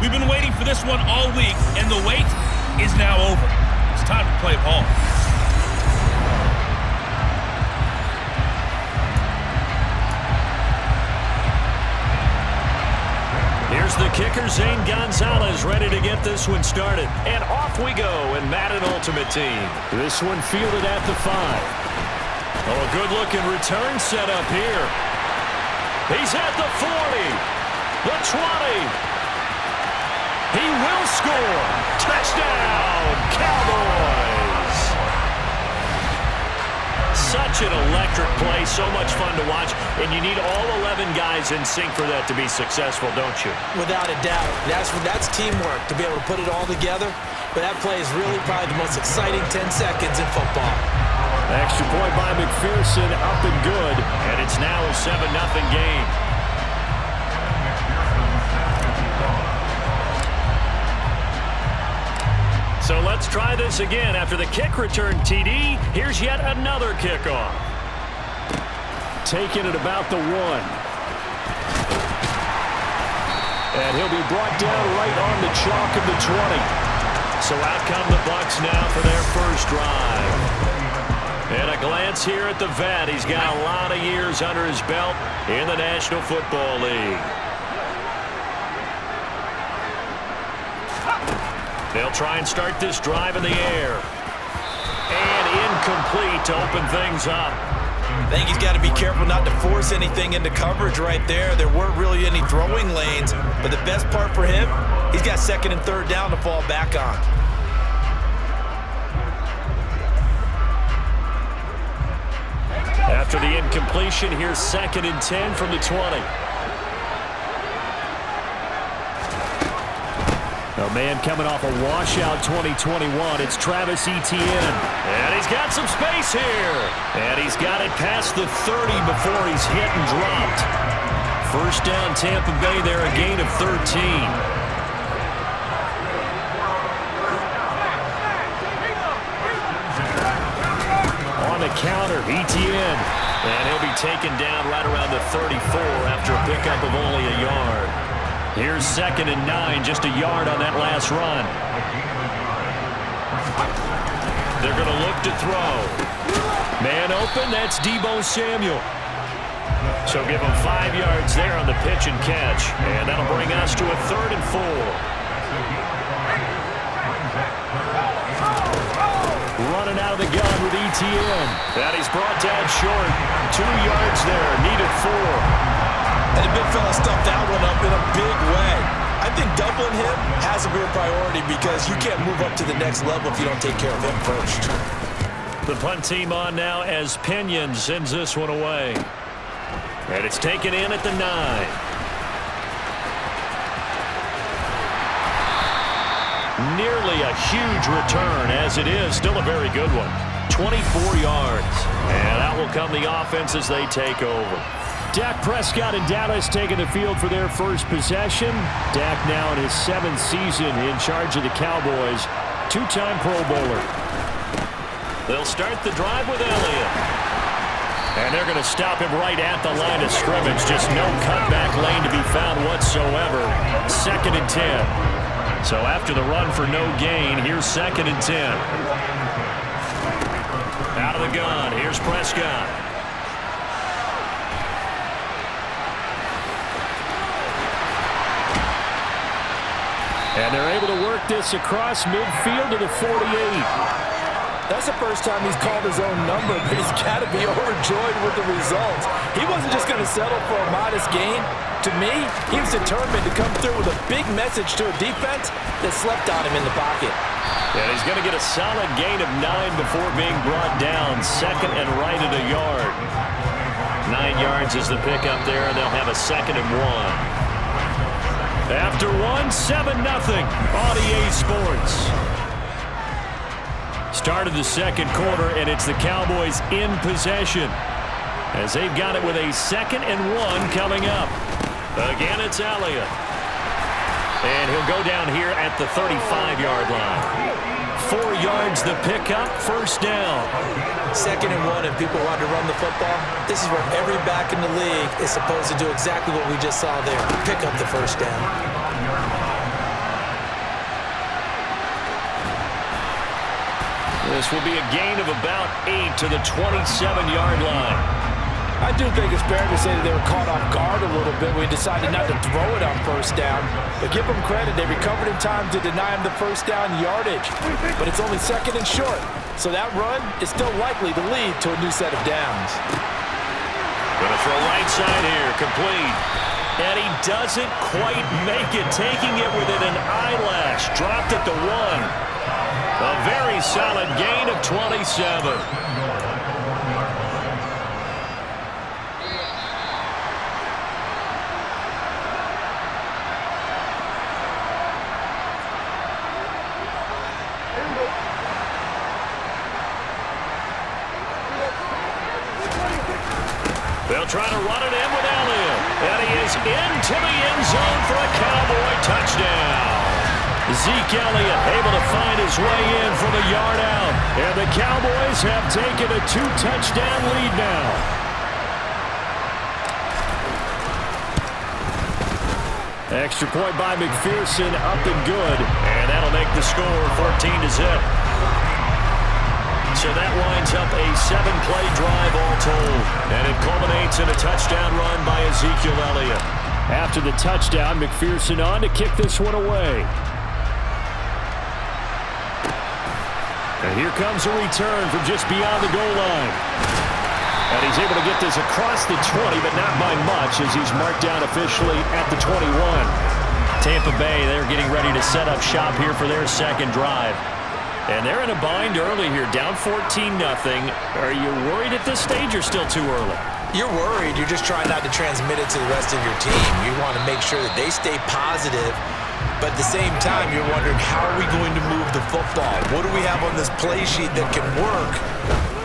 We've been waiting for this one all week, and the wait is now over. It's time to play ball. Here's the kicker, Zane Gonzalez, ready to get this one started. And off we go in Madden Ultimate Team. This one fielded at the 5. Oh, a good-looking return set up here. He's at the 40, the 20. He will score. Touchdown, Cowboys. Such an electric play, so much fun to watch, and you need all 11 guys in sync for that to be successful, don't you? Without a doubt. That's teamwork, to be able to put it all together. But that play is really probably the most exciting 10 seconds in football. Extra point by McPherson, up and good, and it's now a 7-0 game. So let's try this again. After the kick return TD, here's yet another kickoff. Taken at about the 1. And he'll be brought down right on the chalk of the 20. So out come the Bucs now for their first drive. And a glance here at the vet. He's got a lot of years under his belt in the National Football League. They'll try and start this drive in the air. And incomplete to open things up. I think he's got to be careful not to force anything into coverage right there. There weren't really any throwing lanes. But the best part for him, he's got 2nd and 3rd down to fall back on. After the incompletion, here's 2nd and 10 from the 20. A man coming off a washout 2021. It's Travis Etienne. And he's got some space here. And he's got it past the 30 before he's hit and dropped. First down, Tampa Bay there, a gain of 13. On the counter, Etienne. And he'll be taken down right around the 34 after a pickup of only a yard. Here's 2nd and 9, just a yard on that last run. They're going to look to throw. Man open, that's Deebo Samuel. So give him 5 yards there on the pitch and catch. And that'll bring us to a 3rd and 4. Running out of the gun with Etienne. And he's brought down short. 2 yards there, needed 4. And the big fella stuffed that one up in a big way. I think doubling him has to be a priority because you can't move up to the next level if you don't take care of him first. The punt team on now as Pinion sends this one away. And it's taken in at the 9. Nearly a huge return, as it is still a very good one. 24 yards. And out will come the offense as they take over. Dak Prescott and Dallas taking the field for their first possession. Dak now in his 7th season in charge of the Cowboys. 2-time Pro Bowler. They'll start the drive with Elliott. And they're going to stop him right at the line of scrimmage. Just no cutback lane to be found whatsoever. 2nd and 10. So after the run for no gain, here's 2nd and 10. Out of the gun, here's Prescott. And they're able to work this across midfield to the 48. That's the first time he's called his own number, but he's got to be overjoyed with the results. He wasn't just going to settle for a modest gain. To me, he was determined to come through with a big message to a defense that slept on him in the pocket. And he's going to get a solid gain of 9 before being brought down. 2nd and right at a yard. 9 yards is the pickup there, and they'll have a 2nd and 1. After 1, 7-0 on EA Sports. Start of the 2nd quarter, and it's the Cowboys in possession as they've got it with a 2nd and 1 coming up. Again, it's Elliott. And he'll go down here at the 35-yard line. 4 yards the pickup, first down. 2nd and 1, if people want to run the football, this is where every back in the league is supposed to do exactly what we just saw there. Pick up the first down. This will be a gain of about 8 to the 27-yard line. I do think it's fair to say that they were caught off guard a little bit when we decided not to throw it on first down. But give them credit. They recovered in time to deny him the first down yardage. But it's only second and short. So that run is still likely to lead to a new set of downs. Going to throw right side here. Complete. And he doesn't quite make it. Taking it within an eyelash. Dropped at the 1. A very solid gain of 27. They'll try to run it in with Elliott. And he is into the end zone for a Cowboy touchdown. Zeke Elliott able to find his way in from a yard out. And the Cowboys have taken a 2-touchdown lead now. Extra point by McPherson, up and good. And that'll make the score 14-0. So that winds up a 7-play drive all told. And it culminates in a touchdown run by Ezekiel Elliott. After the touchdown, McPherson on to kick this one away. And here comes a return from just beyond the goal line. And he's able to get this across the 20, but not by much as he's marked down officially at the 21. Tampa Bay, they're getting ready to set up shop here for their second drive. And they're in a bind early here, down 14-0. Are you worried at this stage or still too early? You're worried. You're just trying not to transmit it to the rest of your team. You want to make sure that they stay positive, but at the same time, you're wondering, how are we going to move the football? What do we have on this play sheet that can work?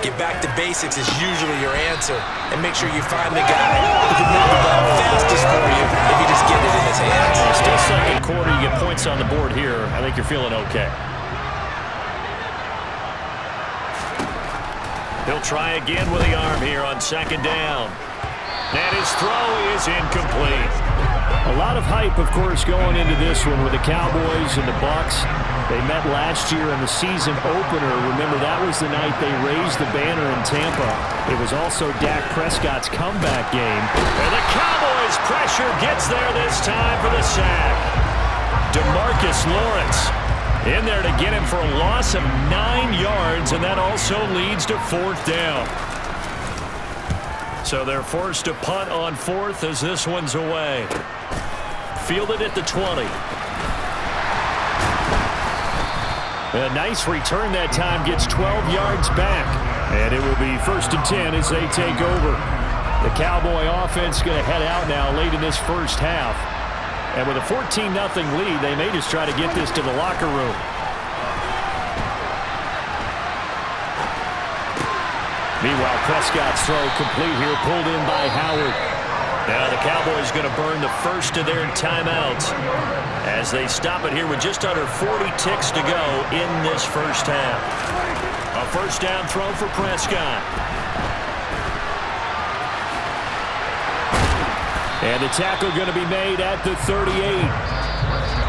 Get back to basics is usually your answer, and make sure you find the guy who can move the ball fastest for you if you just get it in his hands. Still second quarter, you get points on the board here. I think you're feeling okay. He'll try again with the arm here on second down. And his throw is incomplete. A lot of hype, of course, going into this one with the Cowboys and the Bucs. They met last year in the season opener. Remember, that was the night they raised the banner in Tampa. It was also Dak Prescott's comeback game. And the Cowboys' pressure gets there this time for the sack. DeMarcus Lawrence in there to get him for a loss of 9 yards, and that also leads to fourth down. So they're forced to punt on fourth as this one's away. Fielded at the 20. A nice return that time, gets 12 yards back. And it will be 1st and 10 as they take over. The Cowboy offense going to head out now late in this first half. And with a 14-0 lead, they may just try to get this to the locker room. Meanwhile, Prescott's throw complete here, pulled in by Howard. Now the Cowboys going to burn the first of their timeouts as they stop it here with just under 40 ticks to go in this first half. A first down throw for Prescott. And the tackle going to be made at the 38.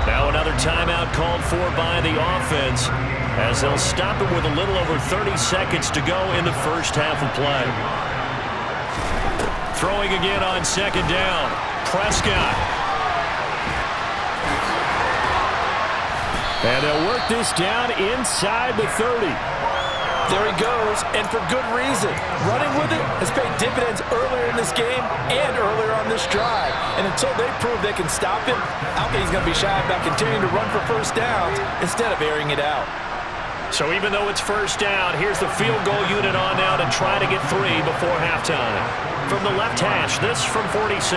Now another timeout called for by the offense as they'll stop it with a little over 30 seconds to go in the first half of play. Throwing again on second down. Prescott. And they'll work this down inside the 30. There he goes, and for good reason. Running with it has paid dividends earlier in this game and earlier on this drive. And until they prove they can stop him, I think he's going to be shy about continuing to run for first downs instead of airing it out. So even though it's first down, here's the field goal unit on now to try to get 3 before halftime. From the left hash, this from 46.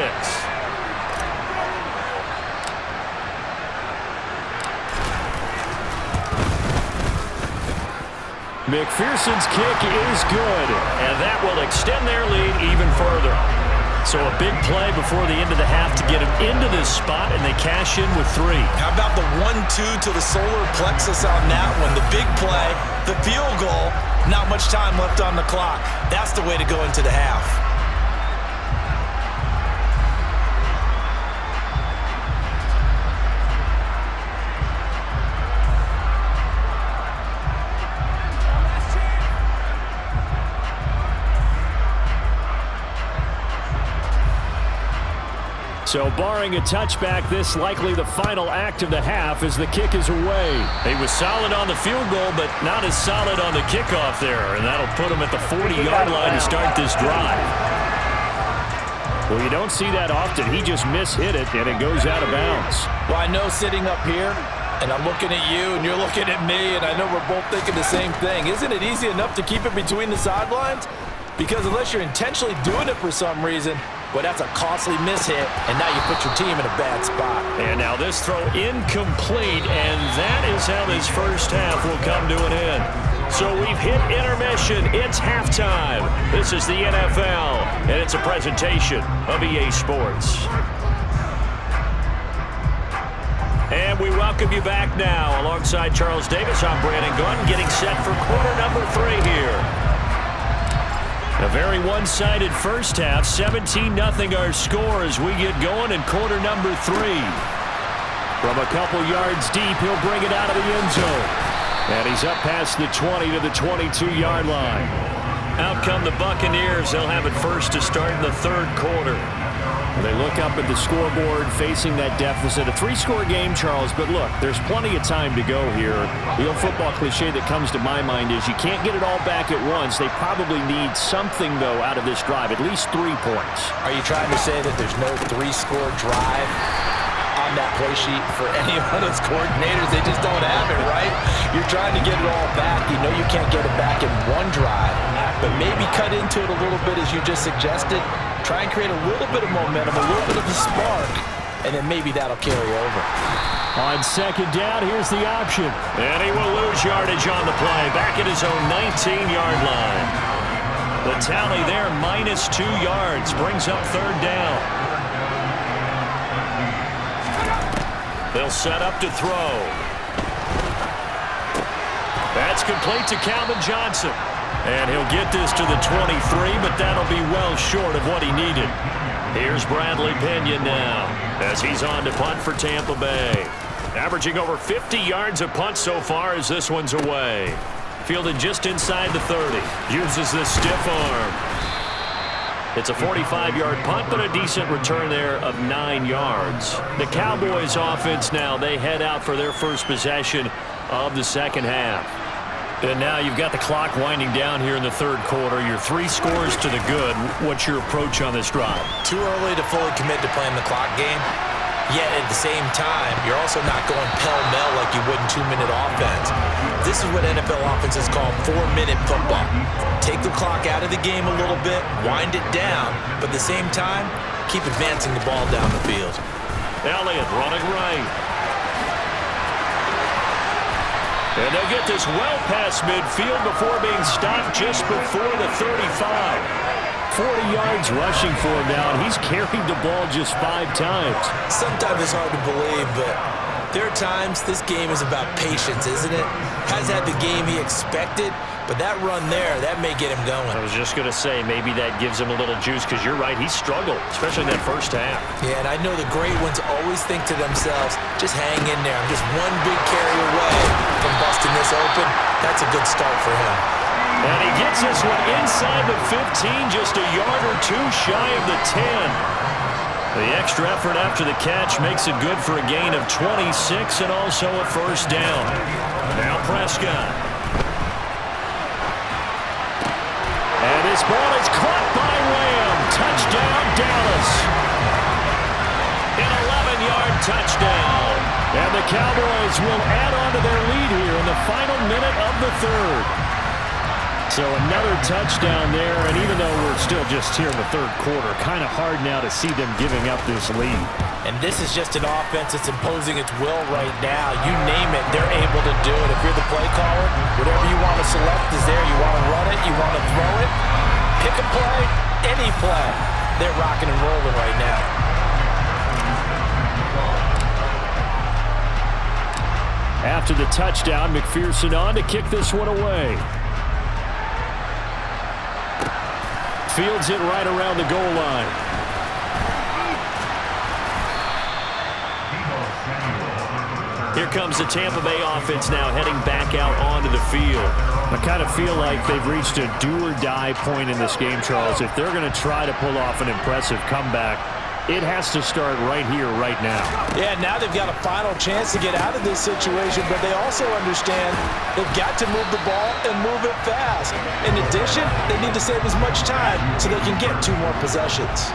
McPherson's kick is good, and that will extend their lead even further. So a big play before the end of the half to get them into this spot, and they cash in with 3. How about the 1-2 to the solar plexus on that one? The big play, the field goal, not much time left on the clock. That's the way to go into the half. So barring a touchback, this likely the final act of the half as the kick is away. He was solid on the field goal, but not as solid on the kickoff there, and that'll put him at the 40-yard line to start this drive. Well, you don't see that often. He just mishit it, and it goes out of bounds. Well, I know sitting up here, and I'm looking at you, and you're looking at me, and I know we're both thinking the same thing. Isn't it easy enough to keep it between the sidelines? Because unless you're intentionally doing it for some reason, well, that's a costly mishit, and now you put your team in a bad spot. And now this throw incomplete, and that is how this first half will come to an end. So we've hit intermission. It's halftime. This is the NFL, and it's a presentation of EA Sports. And we welcome you back now. Alongside Charles Davis, I'm Brandon Gunn, getting set for quarter number 3 here. A very one-sided first half, 17-0 our score as we get going in quarter number 3. From a couple yards deep, he'll bring it out of the end zone. And he's up past the 20 to the 22-yard line. Out come the Buccaneers. They'll have it first to start in the third quarter. They look up at the scoreboard facing that deficit. A 3-score game, Charles, but look, there's plenty of time to go here. The old football cliche that comes to my mind is you can't get it all back at once. They probably need something, though, out of this drive, at least 3 points. Are you trying to say that there's no 3-score drive on that play sheet for any of those coordinators? They just don't have it, right? You're trying to get it all back. You know you can't get it back in one drive, but maybe cut into it a little bit as you just suggested. Try and create a little bit of momentum, a little bit of a spark, and then maybe that'll carry over. On second down, here's the option. And he will lose yardage on the play, back at his own 19-yard line. The tally there, -2 yards, brings up third down. They'll set up to throw. That's complete to Calvin Johnson. And he'll get this to the 23, but that'll be well short of what he needed. Here's Bradley Pinion now as he's on to punt for Tampa Bay. Averaging over 50 yards a punt so far as this one's away. Fielded just inside the 30. Uses the stiff arm. It's a 45-yard punt, but a decent return there of 9 yards. The Cowboys offense now, they head out for their first possession of the second half. And now you've got the clock winding down here in the third quarter. You're 3 scores to the good. What's your approach on this drive? Too early to fully commit to playing the clock game. Yet at the same time, you're also not going pell-mell like you would in 2-minute offense. This is what NFL offenses call 4-minute football. Take the clock out of the game a little bit, wind it down, but at the same time, keep advancing the ball down the field. Elliott running right. And they'll get this well past midfield before being stopped just before the 35. 40 yards rushing for him now, and he's carried the ball just 5 times. Sometimes it's hard to believe, but there are times this game is about patience, isn't it? Has had the game he expected, but that run there, that may get him going. I was just going to say, maybe that gives him a little juice, because you're right, he struggled, especially in that first half. Yeah, and I know the great ones always think to themselves, just hang in there. I'm just one big carry away from busting this open. That's a good start for him. And he gets this one inside the 15, just a yard or 2 shy of the 10. The extra effort after the catch makes it good for a gain of 26 and also a first down. Now Prescott. And this ball is caught by Lamb. Touchdown, Dallas. An 11-yard touchdown. And the Cowboys will add on to their lead here in the final minute of the third. So another touchdown there, and even though we're still just here in the third quarter, kind of hard now to see them giving up this lead. And this is just an offense that's imposing its will right now. You name it, they're able to do it. If you're the play caller, whatever you want to select is there. You want to run it, you want to throw it, pick a play, any play. They're rocking and rolling right now. After the touchdown, McPherson on to kick this one away. Fields it right around the goal line. Here comes the Tampa Bay offense now heading back out onto the field. I kind of feel like they've reached a do-or-die point in this game, Charles. If they're going to try to pull off an impressive comeback, It has to start right here, right now. Yeah, now they've got a final chance to get out of this situation, but they also understand they've got to move the ball and move it fast. In addition, they need to save as much time so they can get 2 more possessions.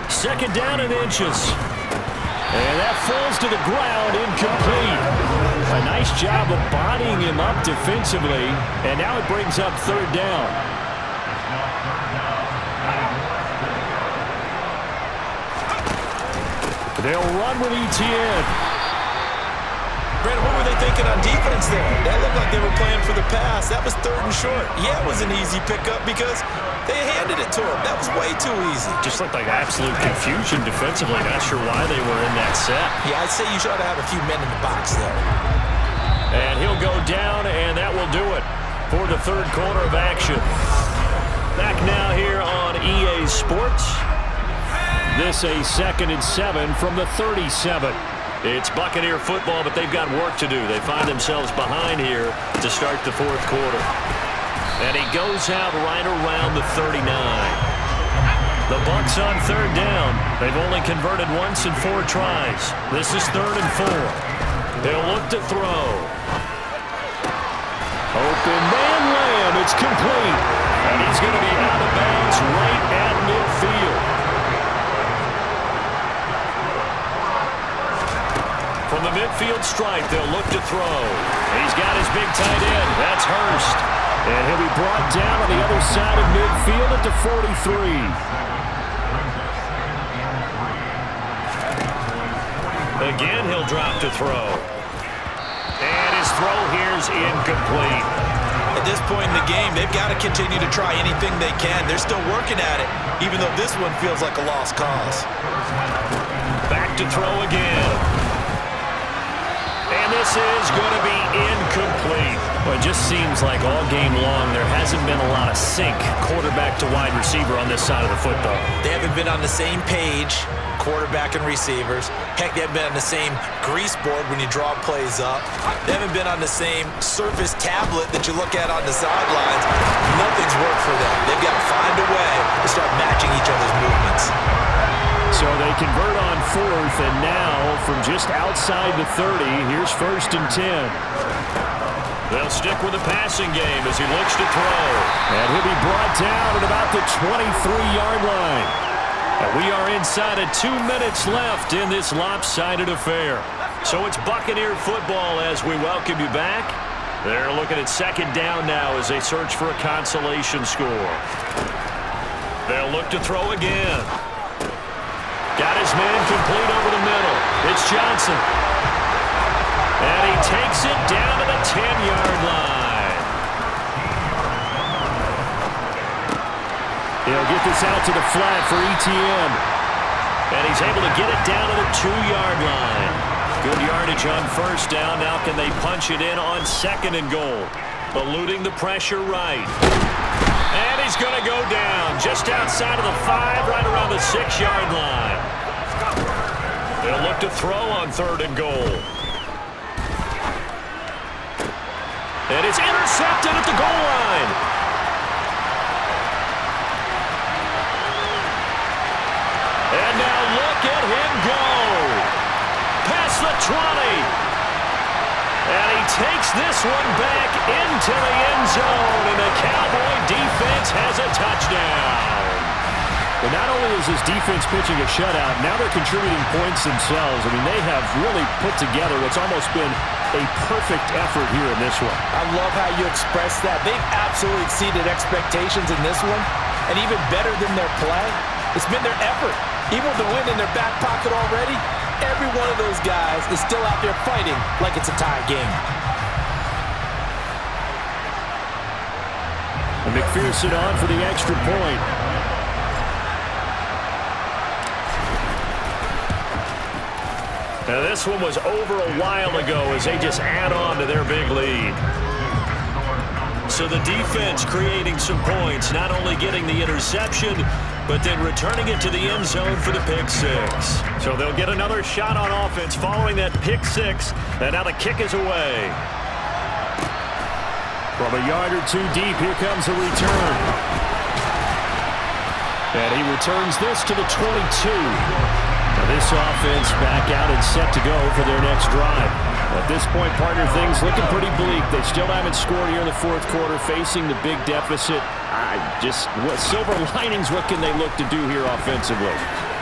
Second down and inches. And that falls to the ground, incomplete. A nice job of bodying him up defensively, and now it brings up 3rd down. They'll run with ETN. Brandon, what were they thinking on defense there? That looked like they were playing for the pass. That was 3rd and short. Yeah, it was an easy pickup because they handed it to him. That was way too easy. Just looked like absolute confusion defensively. Not sure why they were in that set. Yeah, I'd say you should have a few men in the box there. And he'll go down, and that will do it for the 3rd quarter of action. Back now here on EA Sports. This a 2nd and 7 from the 37. It's Buccaneer football, but they've got work to do. They find themselves behind here to start the 4th quarter. And he goes out right around the 39. The Bucs on 3rd down. They've only converted once in 4 tries. This is 3rd and 4. They'll look to throw. Open man land. It's complete. And he's going to be out of bounds right at midfield. From the midfield stripe, they'll look to throw. He's got his big tight end. That's Hurst. And he'll be brought down on the other side of midfield at the 43. Again, he'll drop to throw. And his throw here's incomplete. At this point in the game, they've got to continue to try anything they can. They're still working at it, even though this one feels like a lost cause. Back to throw again. And this is going to be incomplete. Well, it just seems like all game long there hasn't been a lot of sync quarterback to wide receiver on this side of the football. They haven't been on the same page, quarterback and receivers. Heck, they haven't been on the same grease board when you draw plays up. They haven't been on the same surface tablet that you look at on the sidelines. Nothing's worked for them. They've got to find a way to start matching each other's movements. So they convert on 4th, and now from just outside the 30, here's 1st and 10. They'll stick with the passing game as he looks to throw. And he'll be brought down at about the 23-yard line. And we are inside of 2 minutes left in this lopsided affair. So it's Buccaneer football as we welcome you back. They're looking at 2nd down now as they search for a consolation score. They'll look to throw again. Got his man complete over the middle. It's Johnson. And he takes it down to the 10-yard line. He'll get this out to the flat for ETN. And he's able to get it down to the 2-yard line. Good yardage on 1st down. Now can they punch it in on 2nd and goal? Eluding the pressure right. And he's going to go down just outside of the 5, right around the 6-yard line. They'll look to throw on 3rd and goal. And it's intercepted at the goal line. And now look at him go. Past the 20. And he takes this one back into the end zone, and the Cowboy defense has a touchdown. But not only is his defense pitching a shutout, now they're contributing points themselves. I mean, they have really put together what's almost been a perfect effort here in this one. I love how you express that. They've absolutely exceeded expectations in this one, and even better than their play, it's been their effort. Even with the win in their back pocket already, every one of those guys is still out there fighting like it's a tie game. And McPherson on for the extra point. Now this one was over a while ago as they just add on to their big lead. So the defense creating some points, not only getting the interception, but then returning it to the end zone for the pick 6. So they'll get another shot on offense following that pick 6, and now the kick is away. From a yard or two deep, here comes a return. And he returns this to the 22. Now this offense back out and set to go for their next drive. At this point, partner, things looking pretty bleak. They still haven't scored here in the fourth quarter, facing the big deficit. What silver linings, what can they look to do here offensively?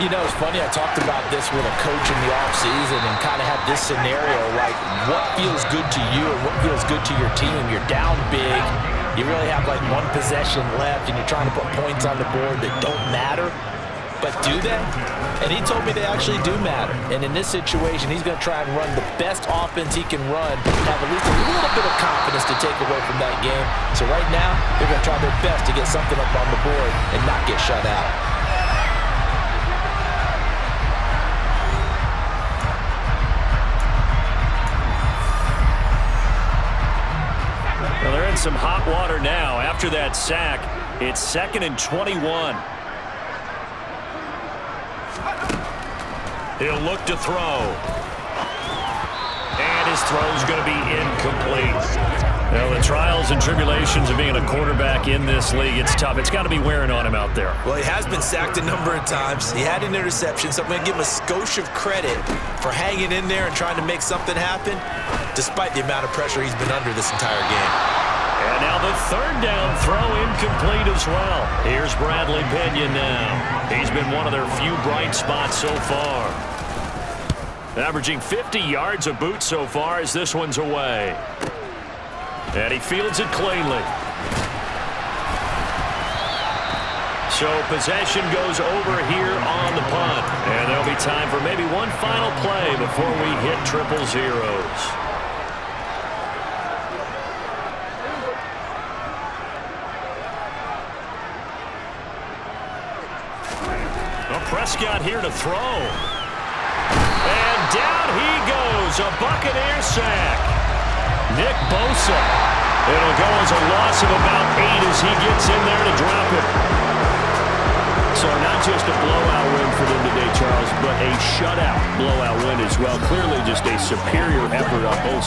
You know, it's funny, I talked about this with a coach in the offseason and kind of had this scenario, like what feels good to you and what feels good to your team. You're down big. You really have like one possession left, and you're trying to put points on the board that don't matter. But do they? And he told me they actually do matter. And in this situation, he's going to try and run the best offense he can run, have at least a little bit of confidence to take away from that game. So right now, they're going to try their best to get something up on the board and not get shut out. Well, they're in some hot water now. After that sack, it's 2nd and 21. He'll look to throw. And his throw's going to be incomplete. Well, the trials and tribulations of being a quarterback in this league, it's tough. It's got to be wearing on him out there. Well, he has been sacked a number of times. He had an interception, so I'm going to give him a skosh of credit for hanging in there and trying to make something happen, despite the amount of pressure he's been under this entire game. And now the 3rd down throw incomplete as well. Here's Bradley Pinion now. He's been one of their few bright spots so far. Averaging 50 yards a boot so far as this one's away. And he fields it cleanly. So possession goes over here on the punt. And there'll be time for maybe one final play before we hit triple zeros. Prescott here to throw. And down he goes. A Buccaneer sack. Nick Bosa. It'll go as a loss of about 8 as he gets in there to drop it. So not just a blowout win for them today, Charles, but a shutout blowout win as well. Clearly just a superior effort on both sides.